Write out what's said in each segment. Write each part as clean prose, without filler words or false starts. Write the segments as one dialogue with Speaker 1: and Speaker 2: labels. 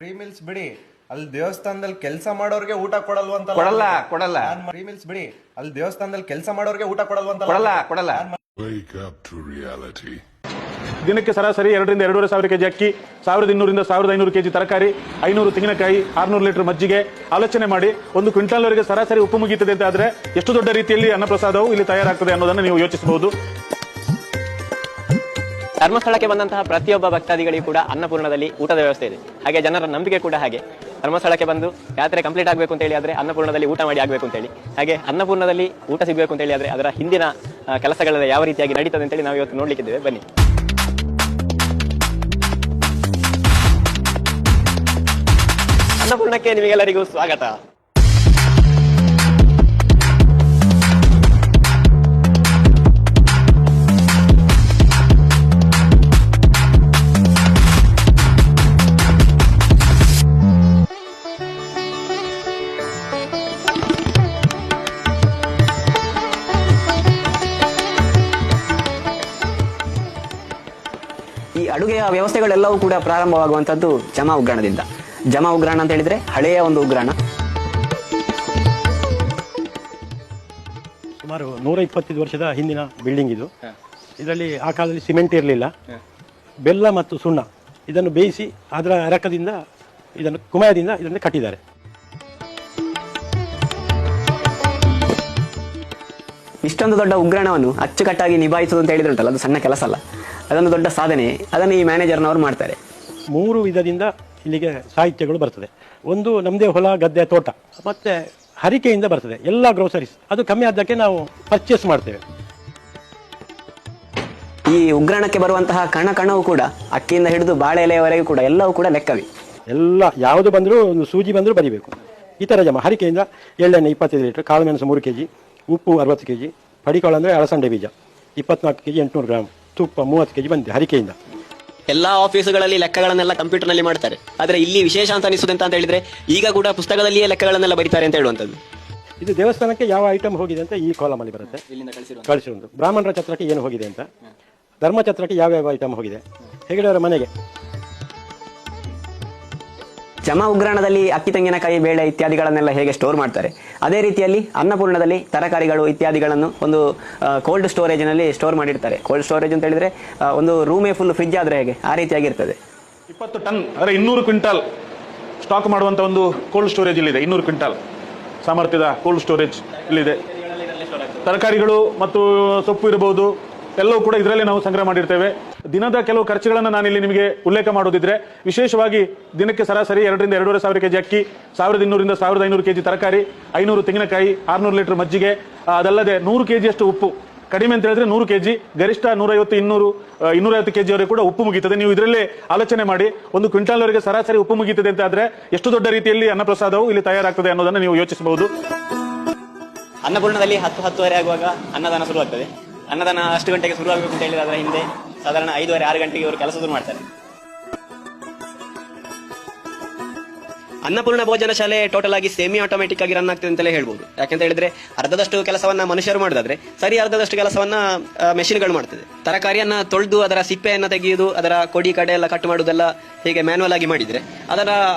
Speaker 1: Free meals ಬಿಡಿ, ಅಲ್ಲಿ ದೇವಸ್ಥಾನದಲ್ಲಿ ಕೆಲಸ ಮಾಡೋರ್ಗೆ ಊಟ ಕೊಡಲ್ವಂತ.
Speaker 2: ಕೊಡಲ್ಲ.
Speaker 1: ಫ್ರೀ ಮೀಲ್ಸ್ ಬಿಡಿ, ಅಲ್ಲಿ ದೇವಸ್ಥಾನದಲ್ಲಿ ಕೆಲಸ ಮಾಡೋರ್ಗೆ ಊಟ ಕೊಡಲ್ವಂತ.
Speaker 2: ಕೊಡಲ್ಲ.
Speaker 3: Wake up to reality.
Speaker 4: ದಿನಕ್ಕೆ ಸರಾಸರಿ 2 ರಿಂದ 2.5 ಸಾವಿರ ಕೆಜಿ ಅಕ್ಕಿ, 1200 ರಿಂದ 1500 ಕೆಜಿ ತರಕಾರಿ, 500 ತೆಂಗಿನಕಾಯಿ, 600 ಲೀಟರ್ ಮಜ್ಜಿಗೆ. ಆಲೋಚನೆ ಮಾಡಿ, 1 ಕ್ವಿಂಟಾಲ್ ವರೆಗೆ ಸರಾಸರಿ ಉಪ್ಪು ಮುಗೀತದೆ ಅಂತ ಆದ್ರೆ ಎಷ್ಟು ದೊಡ್ಡ ರೀತಿಯಲ್ಲಿ ಅನ್ನಪ್ರಸಾದವು ಇಲ್ಲಿ ತಯಾರಾಗ್ತದೆ ಅನ್ನೋದನ್ನು ನೀವು ಯೋಚಿಸಬಹುದು.
Speaker 5: ಧರ್ಮಸ್ಥಳಕ್ಕೆ ಬಂದಂತಹ ಪ್ರತಿಯೊಬ್ಬ ಭಕ್ತಾದಿಗಳಿಗೂ ಕೂಡ ಅನ್ನಪೂರ್ಣದಲ್ಲಿ ಊಟದ ವ್ಯವಸ್ಥೆ ಇದೆ. ಹಾಗೆ ಜನರ ನಂಬಿಕೆ ಕೂಡ ಹಾಗೆ. ಧರ್ಮಸ್ಥಳಕ್ಕೆ ಬಂದು ಯಾತ್ರೆ ಕಂಪ್ಲೀಟ್ ಆಗಬೇಕು ಅಂತ ಹೇಳಿ ಆದ್ರೆ ಅನ್ನಪೂರ್ಣದಲ್ಲಿ ಊಟ ಮಾಡಿ ಆಗಬೇಕು ಅಂತ ಹೇಳಿ. ಹಾಗೆ ಅನ್ನಪೂರ್ಣದಲ್ಲಿ ಊಟ ಸಿಗಬೇಕು ಅಂತ ಹೇಳಿ ಆದ್ರೆ ಅದರ ಹಿಂದಿನ ಕೆಲಸಗಳೆಲ್ಲ ಯಾವ ರೀತಿಯಾಗಿ ನಡೀತದೆ ಅಂತ ಹೇಳಿ ನಾವು ಇವತ್ತು ನೋಡ್ಲಿಕ್ಕಿದ್ದೇವೆ. ಬನ್ನಿ. ಅನ್ನಪೂರ್ಣಕ್ಕೆ ನಿಮಗೆಲ್ಲರಿಗೂ ಸ್ವಾಗತ. ಈ ಅಡುಗೆಯ ವ್ಯವಸ್ಥೆಗಳೆಲ್ಲವೂ ಕೂಡ ಪ್ರಾರಂಭವಾಗುವಂತದ್ದು ಜಮಾ ಉಗ್ರಾಣದಿಂದ. ಜಮಾ ಉಗ್ರಾಣ ಅಂತ ಹೇಳಿದ್ರೆ ಹಳೆಯ ಒಂದು ಉಗ್ರಾಣ.
Speaker 6: ಸುಮಾರು 125 ವರ್ಷದ ಹಿಂದಿನ ಬಿಲ್ಡಿಂಗ್ ಇದು. ಇದರಲ್ಲಿ ಆ ಕಾಲದಲ್ಲಿ ಸಿಮೆಂಟ್ ಇರಲಿಲ್ಲ. ಬೆಲ್ಲ ಮತ್ತು ಸುಣ್ಣ ಇದನ್ನು ಬೇಯಿಸಿ ಅದರ ಎರಕದಿಂದ ಇದನ್ನು ಕುಮಯದಿಂದ ಇದನ್ನು ಕಟ್ಟಿದ್ದಾರೆ.
Speaker 5: ಇಷ್ಟೊಂದು ದೊಡ್ಡ ಉಗ್ರಾಣವನ್ನು ಅಚ್ಚುಕಟ್ಟಾಗಿ ನಿಭಾಯಿಸುವುದು ಅಂತ ಹೇಳಿದ್ರೆ ಉಂಟಲ್ಲ, ಅದು ಸಣ್ಣ ಕೆಲಸ ಅಲ್ಲ, ಅದೊಂದು ದೊಡ್ಡ ಸಾಧನೆ. ಅದನ್ನು ಈ ಮ್ಯಾನೇಜರ್ನವರು ಮಾಡ್ತಾರೆ.
Speaker 6: 3 ವಿಧದಿಂದ ಇಲ್ಲಿಗೆ ಸಾಹಿತ್ಯಗಳು ಬರ್ತದೆ. ಒಂದು ನಮ್ಮದೇ ಹೊಲ ಗದ್ದೆ ತೋಟ, ಮತ್ತೆ ಹರಿಕೆಯಿಂದ ಬರ್ತದೆ ಎಲ್ಲ ಗ್ರೋಸರೀಸ್. ಅದು ಕಮ್ಮಿ ಆದ್ದಕ್ಕೆ ನಾವು ಪರ್ಚೇಸ್ ಮಾಡ್ತೇವೆ.
Speaker 5: ಈ ಉಗ್ರಾಣಕ್ಕೆ ಬರುವಂತಹ ಕಣವು ಕೂಡ ಅಕ್ಕಿಯಿಂದ ಹಿಡಿದು ಬಾಳೆ ಎಲೆಯವರೆಗೂ ಕೂಡ ಎಲ್ಲವೂ ಕೂಡ ಲೆಕ್ಕವೇ.
Speaker 6: ಎಲ್ಲ ಯಾವುದು ಬಂದರೂ ಒಂದು ಸೂಜಿ ಬಂದರೂ ಬರೀಬೇಕು. ಈ ಥರ ಜಮ. ಹರಿಕೆಯಿಂದ ಎಳ್ಳೆಣ್ಣೆ 25 ಲೀಟರ್, ಕಾಳು ಮೆಣಸು 3 kg, ಉಪ್ಪು 60 kg, ಪಡಿಕಾಳು ಅಂದರೆ ಅಳಸಂಡೆ ಬೀಜ 24 kg 800 ಗ್ರಾಮ್, ತುಪ್ಪ 30 kg ಬಂದಿದೆ ಹರಿಕೆಯಿಂದ.
Speaker 5: ಎಲ್ಲಾ ಆಫೀಸುಗಳಲ್ಲಿ ಲೆಕ್ಕಗಳನ್ನೆಲ್ಲ ಕಂಪ್ಯೂಟರ್ ನಲ್ಲಿ ಮಾಡ್ತಾರೆ. ಆದ್ರೆ ಇಲ್ಲಿ ವಿಶೇಷ ಅಂತ ಅನಿಸುತ್ತೆ ಅಂತ ಹೇಳಿದ್ರೆ ಈಗ ಕೂಡ ಪುಸ್ತಕದಲ್ಲಿಯೇ ಲೆಕ್ಕಗಳನ್ನೆಲ್ಲ ಬರೀತಾರೆ ಅಂತ ಹೇಳುವಂಥದ್ದು.
Speaker 6: ಇದು ದೇವಸ್ಥಾನಕ್ಕೆ ಯಾವ ಐಟಮ್ ಹೋಗಿದೆ ಅಂತ ಈ ಕಾಲಮ್ ಅಲ್ಲಿ ಬರುತ್ತೆ. ಕಳಿಸಿರುವುದು ಬ್ರಾಹ್ಮಣರ ಛತ್ರಕ್ಕೆ ಏನು ಹೋಗಿದೆ ಅಂತ, ಧರ್ಮಛತ್ರಕ್ಕೆ ಯಾವ್ಯಾವ ಐಟಮ್ ಹೋಗಿದೆ, ಹೆಗಡೆಯವರ ಮನೆಗೆ.
Speaker 5: ಜಮಾ ಉಗ್ರಾಣದಲ್ಲಿ ಅಕ್ಕಿ, ತೆಂಗಿನಕಾಯಿ, ಬೇಳೆ ಇತ್ಯಾದಿಗಳನ್ನೆಲ್ಲ ಹೇಗೆ ಸ್ಟೋರ್ ಮಾಡ್ತಾರೆ, ಅದೇ ರೀತಿಯಲ್ಲಿ ಅನ್ನಪೂರ್ಣದಲ್ಲಿ ತರಕಾರಿಗಳು ಇತ್ಯಾದಿಗಳನ್ನು ಒಂದು ಕೋಲ್ಡ್ ಸ್ಟೋರೇಜ್ನಲ್ಲಿ ಸ್ಟೋರ್ ಮಾಡಿರ್ತಾರೆ. ಕೋಲ್ಡ್ ಸ್ಟೋರೇಜ್ ಅಂತ ಹೇಳಿದ್ರೆ ಒಂದು ರೂಮೇ ಫುಲ್ ಫ್ರಿಜ್ ಆದ್ರೆ ಹೇಗೆ ಆ ರೀತಿಯಾಗಿರ್ತದೆ.
Speaker 4: 20 ಟನ್ ಅಂದರೆ 200 ಕ್ವಿಂಟಾಲ್ ಸ್ಟಾಕ್ ಮಾಡುವಂತ ಒಂದು ಕೋಲ್ಡ್ ಸ್ಟೋರೇಜ್ ಇಲ್ಲಿದೆ. 200 ಕ್ವಿಂಟಾಲ್ ಸಾಮರ್ಥ್ಯದ ಕೋಲ್ಡ್ ಸ್ಟೋರೇಜ್ ಇಲ್ಲಿದೆ. ತರಕಾರಿಗಳು ಮತ್ತು ಸೊಪ್ಪು ಇರಬಹುದು, ಎಲ್ಲವೂ ಕೂಡ ಇದರಲ್ಲಿ ನಾವು ಸಂಗ್ರಹ ಮಾಡಿರ್ತೇವೆ. ದಿನದ ಕೆಲವು ಖರ್ಚುಗಳನ್ನು ನಾನಿಲ್ಲಿ ನಿಮಗೆ ಉಲ್ಲೇಖ ಮಾಡೋದಿದ್ರೆ, ವಿಶೇಷವಾಗಿ ದಿನಕ್ಕೆ ಸರಾಸರಿ 2 ರಿಂದ 2.5 ಸಾವಿರ ಕೆಜಿ ಅಕ್ಕಿ, 1200 ರಿಂದ 1500 ಕೆಜಿ ತರಕಾರಿ, 500 ತೆಂಗಿನಕಾಯಿ, 600 ಲೀಟರ್ ಮಜ್ಜಿಗೆ, ಅದಲ್ಲದೆ 100 kg ಅಷ್ಟು ಉಪ್ಪು. ಕಡಿಮೆ ಅಂತ ಹೇಳಿದ್ರೆ 100 kg, ಗರಿಷ್ಠ 150, 250 kg ವರೆಗೆ ಕೂಡ ಉಪ್ಪು ಮುಗೀತದೆ. ನೀವು ಇದರಲ್ಲೇ ಆಲೋಚನೆ ಮಾಡಿ, 1 ಕ್ವಿಂಟಾಲ್ ವರೆಗೆ ಸರಾಸರಿ ಉಪ್ಪು ಮುಗೀತದೆ ಅಂತ ಆದ್ರೆ ಎಷ್ಟು ದೊಡ್ಡ ರೀತಿಯಲ್ಲಿ ಅನ್ನಪ್ರಸಾದವು ಇಲ್ಲಿ ತಯಾರಾಗ್ತದೆ ಅನ್ನೋದನ್ನು ನೀವು ಯೋಚಿಸಬಹುದು.
Speaker 5: ಅನ್ನಪೂರ್ಣದಲ್ಲಿ 10-10:30 ಆಗುವಾಗ ಅನ್ನದಾನ ಶುರುವಾಗ್ತದೆ. ಅನ್ನದಾನ ಅಷ್ಟು ಗಂಟೆಗೆ ಶುರುವಾಗಬೇಕು ಅಂತ ಹೇಳಿದ್ರೆ ಅದರ ಹಿಂದೆ ಸಾಧಾರಣ 5:30-6 ಗಂಟೆಗೆ ಇವರು ಕೆಲಸ ಶುರು ಮಾಡ್ತಾರೆ. ಅನ್ನಪೂರ್ಣ ಭೋಜನ ಶಾಲೆ ಟೋಟಲ್ ಆಗಿ ಸೆಮಿ ಆಟೋಮೆಟಿಕ್ ಆಗಿ ರನ್ ಆಗ್ತದೆ ಅಂತಲೇ ಹೇಳ್ಬೋದು. ಯಾಕಂತ ಹೇಳಿದ್ರೆ ಅರ್ಧದಷ್ಟು ಕೆಲಸವನ್ನ ಮನುಷ್ಯರು ಮಾಡೋದಾದ್ರೆ ಸರಿ ಅರ್ಧದಷ್ಟು ಕೆಲಸವನ್ನ ಮೆಷಿನ್ಗಳು ಮಾಡ್ತದೆ. ತರಕಾರಿಯನ್ನ ತೊಳೆದು ಅದರ ಸಿಪ್ಪೆಯನ್ನ ತೆಗೆಯುವುದು, ಅದರ ಕೊಡಿ ಕಡೆ ಎಲ್ಲ ಕಟ್ ಮಾಡುವುದೆಲ್ಲ ಹೀಗೆ ಮ್ಯಾನ್ಯಲ್ ಆಗಿ ಮಾಡಿದ್ರೆ ಅದರ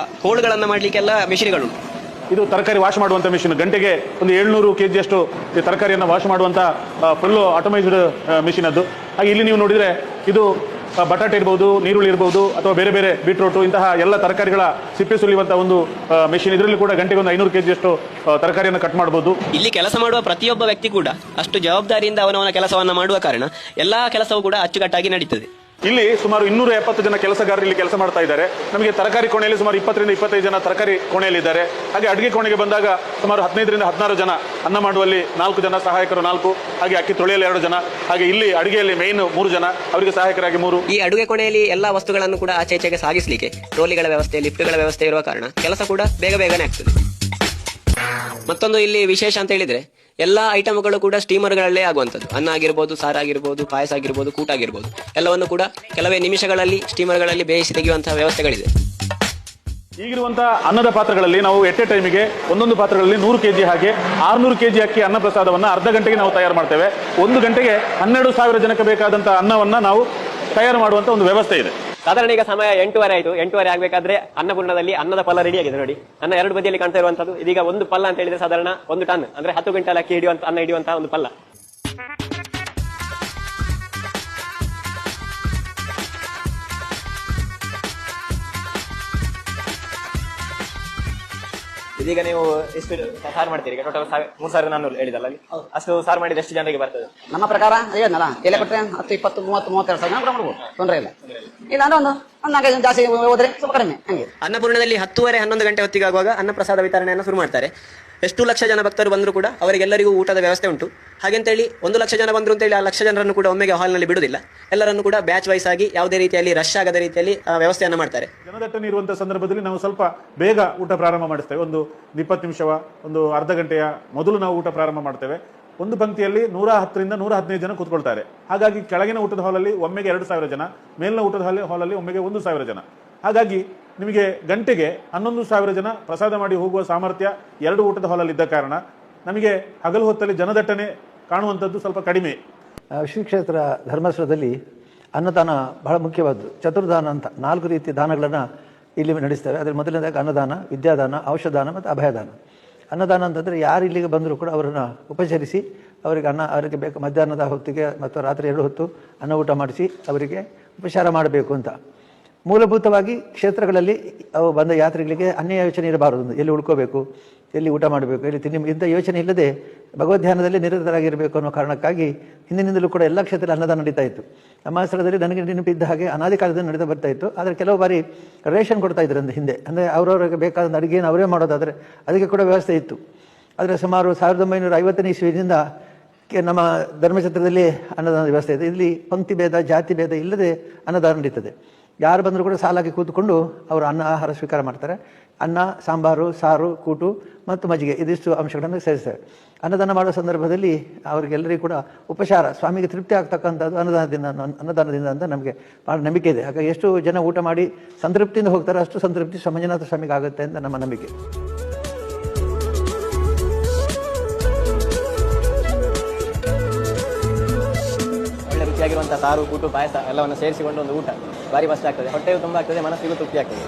Speaker 5: ಕೋಳ್ಗಳನ್ನ ಮಾಡ್ಲಿಕ್ಕೆಲ್ಲ ಮೆಷಿನ್ಗಳು.
Speaker 4: ಇದು ತರಕಾರಿ ವಾಶ್ ಮಾಡುವಂತ ಮಿಷಿನ್. ಗಂಟೆಗೆ ಒಂದು 700 kg ಅಷ್ಟು ತರಕಾರಿಯನ್ನು ವಾಶ್ ಮಾಡುವಂತ ಫುಲ್ ಆಟೋಮೈಸ್ಡ್ ಮಿಷಿನ್ ಅದು. ಹಾಗೆ ಇಲ್ಲಿ ನೀವು ನೋಡಿದ್ರೆ ಇದು ಬಟಾಟೆ ಇರಬಹುದು, ನೀರುಳ್ಳಿ ಇರಬಹುದು, ಅಥವಾ ಬೇರೆ ಬೇರೆ ಬೀಟ್ರೂಟು, ಇಂತಹ ಎಲ್ಲ ತರಕಾರಿಗಳ ಸಿಪ್ಪೆ ಸುಲಿಯುವಂತ ಒಂದು ಮೆಷಿನ್. ಇದರಲ್ಲಿ ಕೂಡ ಗಂಟೆಗೆ ಒಂದು 500 kg ಅಷ್ಟು ತರಕಾರಿಯನ್ನು ಕಟ್ ಮಾಡಬಹುದು.
Speaker 5: ಇಲ್ಲಿ ಕೆಲಸ ಮಾಡುವ ಪ್ರತಿಯೊಬ್ಬ ವ್ಯಕ್ತಿ ಕೂಡ ಅಷ್ಟು ಜವಾಬ್ದಾರಿಯಿಂದ ಅವನವನ ಕೆಲಸವನ್ನ ಮಾಡುವ ಕಾರಣ ಎಲ್ಲಾ ಕೆಲಸವೂ ಕೂಡ ಅಚ್ಚುಕಟ್ಟಾಗಿ ನಡೀತದೆ.
Speaker 4: ಇಲ್ಲಿ ಸುಮಾರು 270 ಜನ ಕೆಲಸಗಾರರು ಇಲ್ಲಿ ಕೆಲಸ ಮಾಡ್ತಾ ಇದ್ದಾರೆ. ನಮಗೆ ತರಕಾರಿ ಕೋಣೆಯಲ್ಲಿ ಸುಮಾರು 20 ರಿಂದ 25 ಜನ ತರಕಾರಿ ಕೋಣೆಯಲ್ಲಿ ಇದ್ದಾರೆ. ಹಾಗೆ ಅಡುಗೆ ಕೋಣೆಗೆ ಬಂದಾಗ ಸುಮಾರು 15 ರಿಂದ 16 ಜನ, ಅನ್ನ ಮಾಡುವಲ್ಲಿ 4 ಜನ, ಸಹಾಯಕರು 4, ಹಾಗೆ ಅಕ್ಕಿ ತೊಳೆಯಲ್ಲಿ 2 ಜನ, ಹಾಗೆ ಇಲ್ಲಿ ಅಡುಗೆಯಲ್ಲಿ ಮೇನ್ 3 ಜನ, ಅವರಿಗೆ ಸಹಾಯಕರಾಗಿ 3.
Speaker 5: ಈ ಅಡುಗೆ ಕೋಣೆಯಲ್ಲಿ ಎಲ್ಲಾ ವಸ್ತುಗಳನ್ನು ಕೂಡ ಆಚೆಗೆ ಸಾಗಿಸಲಿಕ್ಕೆ ಟ್ರೋಲಿಗಳ ವ್ಯವಸ್ಥೆ, ಲಿಫ್ಟ್ಗಳ ವ್ಯವಸ್ಥೆ ಇರುವ ಕಾರಣ ಕೆಲಸ ಕೂಡ ಬೇಗನೆ ಆಗ್ತದೆ. ಮತ್ತೊಂದು ಇಲ್ಲಿ ವಿಶೇಷ ಅಂತ ಹೇಳಿದ್ರೆ ಎಲ್ಲಾ ಐಟಮ್ಗಳು ಕೂಡ ಸ್ಟೀಮರ್ಗಳಲ್ಲೇ ಆಗುವಂಥದ್ದು. ಅನ್ನ ಆಗಿರ್ಬೋದು, ಸಾರಾಗಿರ್ಬೋದು, ಪಾಯಸ ಆಗಿರ್ಬೋದು, ಕೂಟ ಆಗಿರ್ಬೋದು, ಎಲ್ಲವನ್ನು ಕೂಡ ಕೆಲವೇ ನಿಮಿಷಗಳಲ್ಲಿ ಸ್ಟೀಮರ್ಗಳಲ್ಲಿ ಬೇಯಿಸಿ ತೆಗೆಯುವಂತಹ ವ್ಯವಸ್ಥೆಗಳಿದೆ.
Speaker 4: ಈಗಿರುವಂತಹ ಅನ್ನದ ಪಾತ್ರಗಳಲ್ಲಿ ನಾವು ಎಟ್ ಎ ಟೈಮಿಗೆ ಒಂದೊಂದು ಪಾತ್ರಗಳಲ್ಲಿ 100 kg ಹಾಗೆ 600 kg ಅಕ್ಕಿ ಅನ್ನ ಪ್ರಸಾದವನ್ನು ಅರ್ಧ ಗಂಟೆಗೆ ನಾವು ತಯಾರು ಮಾಡ್ತೇವೆ. 1 ಗಂಟೆಗೆ 12,000 ಜನಕ್ಕೆ ಬೇಕಾದಂತಹ ಅನ್ನವನ್ನ ನಾವು ತಯಾರು ಮಾಡುವಂತ ಒಂದು ವ್ಯವಸ್ಥೆ ಇದೆ.
Speaker 5: ಸಾಧಾರಣ ಈಗ ಸಮಯ 8:30 ಆಯ್ತು. 8:30 ಆಗ್ಬೇಕಾದ್ರೆ ಅನ್ನಪೂರ್ಣದಲ್ಲಿ ಅನ್ನದ ಪಲ್ಲ ರೆಡಿ ಆಗಿದೆ ನೋಡಿ. ಅನ್ನ ಎರಡು ಬದಿಯಲ್ಲಿ ಕಾಣ್ತಾ ಇರುವಂತದ್ದು. ಇದೀಗ ಒಂದು ಪಲ್ಲ ಅಂತ ಹೇಳಿದ್ರೆ ಸಾಧಾರಣ 1 ಟನ್ ಅಂದ್ರೆ 10 ಕ್ವಿಂಟಲ್ ಅಕ್ಕಿ ಅನ್ನ ಹಿಡಿಯುವಂತಹ ಒಂದು ಪಲ್ಲ. ಇದೀಗ ನೀವು ಎಷ್ಟು ಸಾರು ಮಾಡ್ತೀರಿ? ಈಗ ಟೋಟಲ್ 3,400 ಹೇಳಿದಲ್ಲ ಅಲ್ಲಿ, ಅಷ್ಟು ಸಾರು ಮಾಡಿದ ಎಷ್ಟು ಜನರಿಗೆ ಬರ್ತದೆ?
Speaker 2: ನಮ್ಮ ಪ್ರಕಾರ ಹೇಳಿದ್ನಲ್ಲ, ಎಲೆ ಕೊಟ್ಟರೆ 10, 20, 30, 32 ಸಾವಿರ ಜನ ಕೂಡ ಮಾಡ್ಬೋದು, ತೊಂದರೆ ಇಲ್ಲ. ಇಲ್ಲ ಅಂದ್ರೆ ಒಂದು 4 ಜನ ಜಾಸ್ತಿ ಹೋದ್ರೆ ಸ್ವಲ್ಪ ಕಡಿಮೆ ಹಂಗೆ.
Speaker 5: ಅನ್ನಪೂರ್ಣದಲ್ಲಿ 10:30, 11 ಗಂಟೆ ಹೊತ್ತಿಗೆ ಆಗುವಾಗ ಅನ್ನಪ್ರಸಾದ ವಿತರಣೆಯನ್ನು ಶುರು ಮಾಡ್ತಾರೆ. ಎಷ್ಟು ಲಕ್ಷ ಜನ ಭಕ್ತರು ಬಂದರೂ ಕೂಡ ಅವರಿಗೆಲ್ಲರಿಗೂ ಊಟದ ವ್ಯವಸ್ಥೆ ಉಂಟು. ಹಾಗೆಂತೇಳಿ 1 ಲಕ್ಷ ಜನ ಬಂದ್ರು ಅಂತೇಳಿ ಆ ಲಕ್ಷ ಜನರನ್ನು ಕೂಡ ಒಮ್ಮೆಗೆ ಹಾಲ್ನಲ್ಲಿ ಬಿಡುವುದಿಲ್ಲ. ಎಲ್ಲರನ್ನು ಕೂಡ ಬ್ಯಾಚ್ ವೈಸ್ ಆಗಿ ಯಾವುದೇ ರೀತಿಯಲ್ಲಿ ರಶ್ ಆಗದ ರೀತಿಯಲ್ಲಿ ವ್ಯವಸ್ಥೆಯನ್ನು ಮಾಡ್ತಾರೆ.
Speaker 4: ಜನದಟ್ಟಣೆ ಇರುವಂತಹ ಸಂದರ್ಭದಲ್ಲಿ ನಾವು ಸ್ವಲ್ಪ ಬೇಗ ಊಟ ಪ್ರಾರಂಭ ಮಾಡಿಸ್ತೇವೆ. ಒಂದು 20 ನಿಮಿಷವ, ಒಂದು ಅರ್ಧ ಗಂಟೆಯ ಮೊದಲು ನಾವು ಊಟ ಪ್ರಾರಂಭ ಮಾಡ್ತೇವೆ. ಒಂದು ಪಂಕ್ತಿಯಲ್ಲಿ 110ರಿಂದ 115 ಜನ ಕೂತ್ಕೊಳ್ತಾರೆ. ಹಾಗಾಗಿ ಕೆಳಗಿನ ಊಟದ ಹಾಲಲ್ಲಿ ಒಮ್ಮೆಗೆ 2,000 ಜನ, ಮೇಲಿನ ಊಟದ ಹಾಲಲ್ಲಿ ಒಮ್ಮೆಗೆ 1,000 ಜನ. ಹಾಗಾಗಿ ನಿಮಗೆ ಗಂಟೆಗೆ 11,000 ಜನ ಪ್ರಸಾದ ಮಾಡಿ ಹೋಗುವ ಸಾಮರ್ಥ್ಯ 2 ಊಟದ ಹಾಲಲ್ಲಿ ಇದ್ದ ಕಾರಣ ನಮಗೆ ಹಗಲು ಹೊತ್ತಲ್ಲಿ ಜನದಟ್ಟಣೆ ಕಾಣುವಂಥದ್ದು ಸ್ವಲ್ಪ ಕಡಿಮೆ.
Speaker 7: ಶ್ರೀ ಕ್ಷೇತ್ರ ಧರ್ಮಸ್ಥಳದಲ್ಲಿ ಅನ್ನದಾನ ಬಹಳ ಮುಖ್ಯವಾದ್ದು. ಚತುರ್ದಾನ ಅಂತ 4 ರೀತಿಯ ದಾನಗಳನ್ನು ಇಲ್ಲಿ ನಡೆಸ್ತೇವೆ. ಅದರಲ್ಲಿ ಮೊದಲನೇದಾಗಿ ಅನ್ನದಾನ, ವಿದ್ಯಾದಾನ, ಔಷಧಾನ ಮತ್ತು ಅಭಯದಾನ. ಅನ್ನದಾನ ಅಂತಂದರೆ ಯಾರು ಇಲ್ಲಿಗೆ ಬಂದರೂ ಕೂಡ ಅವರನ್ನು ಉಪಚರಿಸಿ ಅವರಿಗೆ ಬೇಕು ಮಧ್ಯಾಹ್ನದ ಹೊತ್ತಿಗೆ ಮತ್ತು ರಾತ್ರಿ 2 ಹೊತ್ತು ಅನ್ನ ಊಟ ಮಾಡಿಸಿ ಅವರಿಗೆ ಉಪಚಾರ ಮಾಡಬೇಕು ಅಂತ. ಮೂಲಭೂತವಾಗಿ ಕ್ಷೇತ್ರಗಳಲ್ಲಿ ಅವು ಬಂದ ಯಾತ್ರಿಗಳಿಗೆ ಅನ್ಯ ಯೋಚನೆ ಇರಬಾರದು. ಎಲ್ಲಿ ಉಳ್ಕೋಬೇಕು, ಎಲ್ಲಿ ಊಟ ಮಾಡಬೇಕು, ಎಲ್ಲಿ ಇಂಥ ಯೋಚನೆ ಇಲ್ಲದೆ ಭಗವದ್ಧ್ಯಾನದಲ್ಲಿ ನಿರತರಾಗಿರಬೇಕು ಅನ್ನೋ ಕಾರಣಕ್ಕಾಗಿ ಹಿಂದಿನಿಂದಲೂ ಕೂಡ ಎಲ್ಲ ಕ್ಷೇತ್ರದಲ್ಲಿ ಅನ್ನದಾನ ನಡೀತಾ ಇತ್ತು. ನಮ್ಮ ಸ್ಥಳದಲ್ಲಿ ನನಗೆ ನೆನಪಿದ್ದ ಹಾಗೆ ಅನಾದಿ ಕಾಲದಲ್ಲಿ ನಡೀತಾ ಬರ್ತಾ ಇತ್ತು. ಆದರೆ ಕೆಲವು ಬಾರಿ ರೇಷನ್ ಕೊಡ್ತಾ ಇದ್ರು ಹಿಂದೆ, ಅಂದರೆ ಅವರವರಿಗೆ ಬೇಕಾದ ಅಡುಗೆಯನ್ನು ಅವರೇ ಮಾಡೋದಾದರೆ ಅದಕ್ಕೆ ಕೂಡ ವ್ಯವಸ್ಥೆ ಇತ್ತು. ಆದರೆ ಸುಮಾರು 1950ನೇ ಇಸ್ವಿಯಿಂದ ನಮ್ಮ ಧರ್ಮಛತ್ರದಲ್ಲಿ ಅನ್ನದಾನದ ವ್ಯವಸ್ಥೆ ಇದೆ. ಇಲ್ಲಿ ಪಂಕ್ತಿ ಭೇದ, ಜಾತಿ ಭೇದ ಇಲ್ಲದೆ ಅನ್ನದಾನ ನಡೀತದೆ. ಯಾರು ಬಂದರೂ ಕೂಡ ಸಾಲಾಗಿ ಕೂತ್ಕೊಂಡು ಅವರು ಆಹಾರ ಸ್ವೀಕಾರ ಮಾಡ್ತಾರೆ. ಅನ್ನ, ಸಾಂಬಾರು, ಸಾರು, ಕೂಟು ಮತ್ತು ಮಜ್ಜಿಗೆ ಇದಿಷ್ಟು ಅಂಶಗಳನ್ನು ಸೇರಿಸ್ತೇವೆ. ಅನ್ನದಾನ ಮಾಡುವ ಸಂದರ್ಭದಲ್ಲಿ ಅವರಿಗೆಲ್ಲರಿಗೂ ಕೂಡ ಉಪಚಾರ, ಸ್ವಾಮಿಗೆ ತೃಪ್ತಿ ಆಗ್ತಕ್ಕಂಥದ್ದು ಅನ್ನದಾನದಿಂದ ಅಂತ ನಮಗೆ ಭಾಳ ನಂಬಿಕೆ ಇದೆ. ಹಾಗಾಗಿ ಎಷ್ಟು ಜನ ಊಟ ಮಾಡಿ ಸಂತೃಪ್ತಿಯಿಂದ ಹೋಗ್ತಾರೆ ಅಷ್ಟು ಸಂತೃಪ್ತಿ ಮಂಜುನಾಥ ಸ್ವಾಮಿಗೆ ಆಗುತ್ತೆ ಅಂತ ನಮ್ಮ ನಂಬಿಕೆ.
Speaker 5: ಒಳ್ಳೆ ರುಚಿಯಾಗಿರುವಂತಹ ಸಾರು, ಕೂಟು, ಪಾಯಸ ಎಲ್ಲವನ್ನು ಸೇರಿಸಿಕೊಂಡು ಒಂದು ಊಟ ಭಾರಿ ಮಸ್ತ್ ಆಗ್ತದೆ. ಹೊಟ್ಟೆಯು ತುಂಬ ಆಗ್ತದೆ, ಮನಸ್ಸಿಗೂ ತೃಪ್ತಿ ಆಗ್ತದೆ.